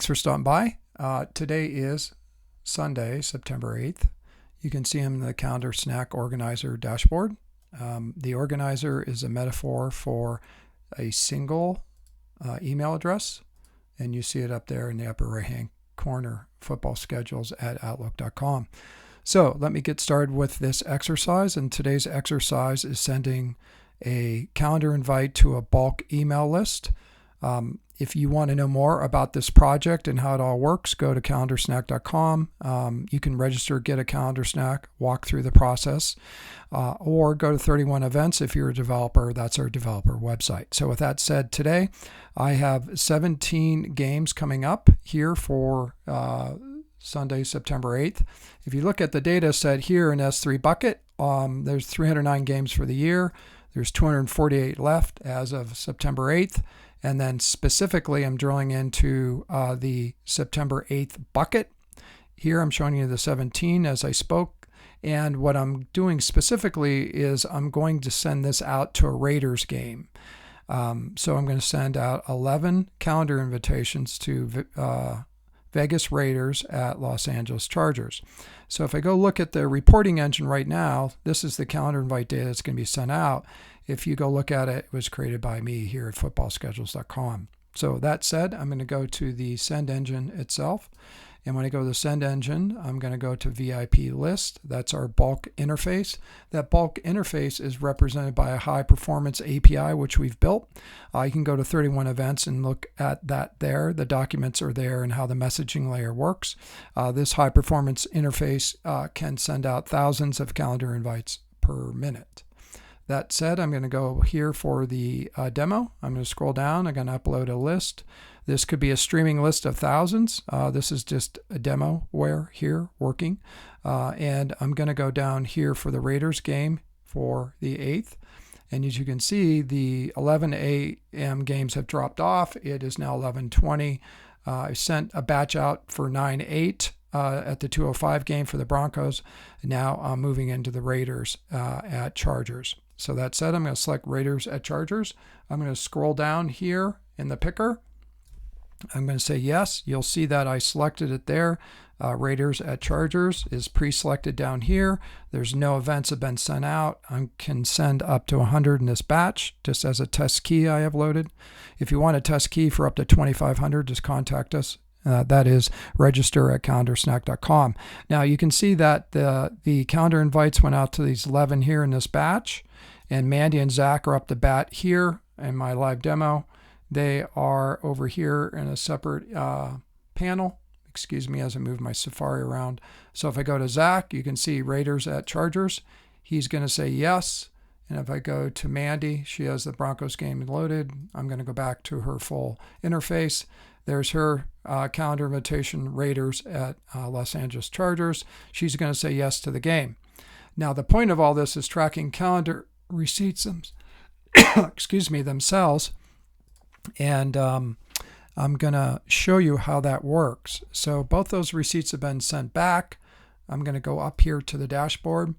Thanks for stopping by. Today is Sunday, September 8th. You can see him in the Calendar Snack Organizer dashboard. The organizer is a metaphor for a single email address, and you see it up there in the upper right-hand corner, football schedules at outlook.com. So let me get started with this exercise, and today's exercise is sending a calendar invite to a bulk email list. If you want to know more about this project and how it all works, go to calendarsnack.com. You can register, get a calendar snack, walk through the process, or go to 31 Events if you're a developer. That's our developer website. So with that said, today I have 17 games coming up here for Sunday, September 8th. If you look at the data set here in S3 bucket, there's 309 games for the year. There's 248 left as of September 8th. And then specifically, I'm drilling into the September 8th bucket. Here I'm showing you the 17 as I spoke. And what I'm doing specifically is I'm going to send this out to a Raiders game. So I'm going to send out 11 calendar invitations to Vegas Raiders at Los Angeles Chargers. So if I go look at the reporting engine right now, this is the calendar invite data that's going to be sent out. If you go look at it, it was created by me here at footballschedules.com. So that said, I'm going to go to the send engine itself. And when I go to the send engine, I'm going to go to VIP list. That's our bulk interface. That bulk interface is represented by a high performance API, which we've built. You can go to 31 Events and look at that there. The documents are there and how the messaging layer works. This high performance interface can send out thousands of calendar invites per minute. That said, I'm going to go here for the demo. I'm going to scroll down. I'm going to upload a list. This could be a streaming list of thousands. This is just a demoware here working. And I'm going to go down here for the Raiders game for the 8th. And as you can see, the 11 a.m. games have dropped off. It is now 11:20. I sent a batch out for 9/8 at the 2:05 game for the Broncos. Now I'm moving into the Raiders at Chargers. So that said, I'm going to select Raiders at Chargers. I'm going to scroll down here in the picker. I'm going to say yes. You'll see that I selected it there. Raiders at Chargers is pre-selected down here. There's no events have been sent out. I can send up to 100 in this batch just as a test key I have loaded. If you want a test key for up to 2,500, just contact us. That is register at calendarsnack.com. Now you can see that the calendar invites went out to these 11 here in this batch. And Mandy and Zach are up the bat here in my live demo. They are over here in a separate panel. Excuse me as I move my Safari around. So if I go to Zach, you can see Raiders at Chargers. He's going to say yes. And if I go to Mandy, she has the Broncos game loaded. I'm going to go back to her full interface. There's her calendar invitation, Raiders at Los Angeles Chargers. She's going to say yes to the game. Now the point of all this is tracking calendar receipts themselves, and I'm going to show you how that works. So both those receipts have been sent back. I'm going to go up here to the dashboard.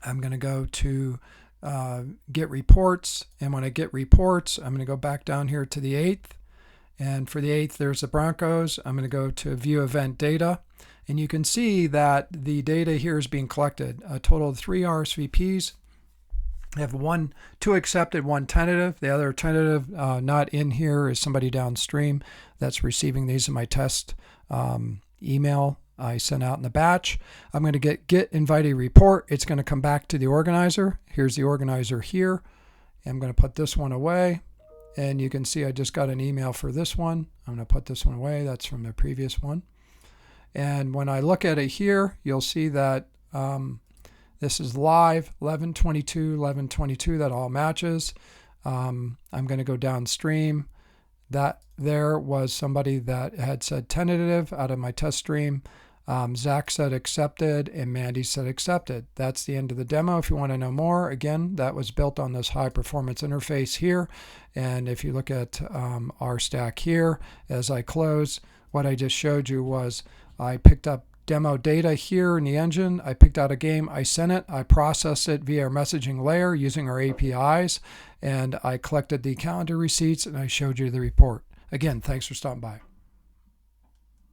I'm going to go to get reports, and when I get reports, I'm going to go back down here to the 8th, and for the 8th there's the Broncos. I'm going to go to view event data, and you can see that the data here is being collected. A total of 3 RSVPs. I have two accepted, one tentative. The other tentative not in here is somebody downstream that's receiving these in my test email I sent out in the batch. I'm going to get invitee report. It's going to come back to the organizer. Here's the organizer here. I'm going to put this one away. And you can see I just got an email for this one. I'm going to put this one away. That's from the previous one. And when I look at it here, you'll see that this is live, 11:22, 11:22. That all matches. I'm going to go downstream. That there was somebody that had said tentative out of my test stream. Zach said accepted, and Mandy said accepted. That's the end of the demo. If you want to know more, again, that was built on this high performance interface here. And if you look at our stack here, as I close, what I just showed you was I picked up demo data here in the engine. I picked out a game, I sent it, I processed it via our messaging layer using our APIs, and I collected the calendar receipts, and I showed you the report. Again, thanks for stopping by.